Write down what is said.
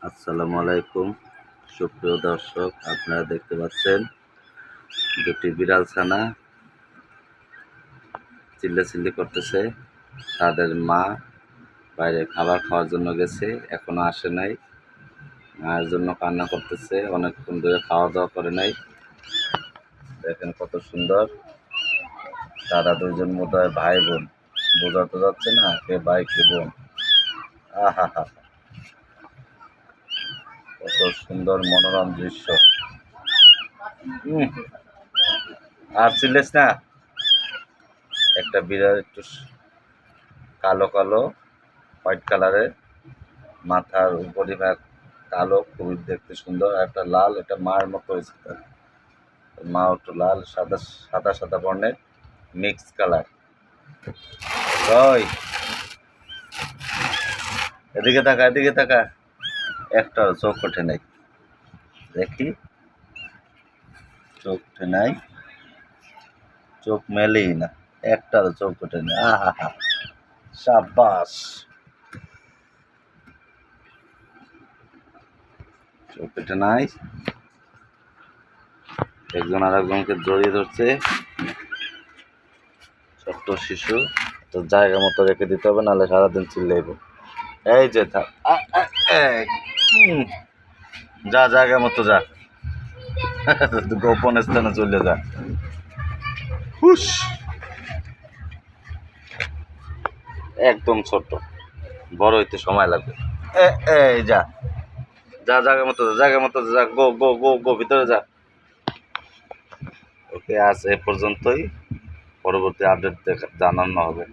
আসসালামু আলাইকুম সুপ্রিয় দর্শক, আপনারা দেখতে পাচ্ছেন দুটি বিড়াল ছানা চিল্লাচিল্লি করতেছে। তাদের মা বাইরে খাবার খাওয়ার জন্য গেছে, এখনো আসে নাই। মায়ের জন্য কান্না করতেছে, অনেকক্ষণ ধরে খাওয়া দাওয়া করে নাই। দেখেন কত সুন্দর। তারা দুইজন বোধহয় ভাই বোন, বোঝা তো যাচ্ছে না কে ভাই কে বোন। আহা হা, কত সুন্দর মনোরম দৃশ্য। আর চিল্লেস না। একটা বিড়াল একটু কালো কালো হোয়াইট কালারের, মাথার উপরিভাগ কালো, খুবই দেখতে সুন্দর। আর একটা লাল, এটা মার মতো হয়েছে। তার মা একটু লাল, সাদা সাদা সাদা বর্ণের মিক্স কালার। ওই এদিকে তাকা, এদিকে তাকা। একটা চোখ ওঠে নাই, দেখি চোখ ওঠে নাই, চোখ মেলেই না, একটার চোখ ওঠে না। আহা হা, সাবাস। চোখ ওঠে নাই। একজন আর একজনকে জড়িয়ে ধরছে। ছোট্ট শিশু, তো জায়গা মতো রেখে দিতে হবে, নাহলে সারাদিন চিল্লাইব। এই যে থাক, যা জায়গা মতো যা, গোপন স্থানে চলে যা। হুস, একদম ছোট, বড় হইতে সময় লাগবে। এই যা যা, জায়গা মতো যা, জায়গা মতো যা, গো গো গো গো, ভিতরে যা। ওকে, আজ এ পর্যন্তই। পরবর্তী আপডেট জানানো হবে।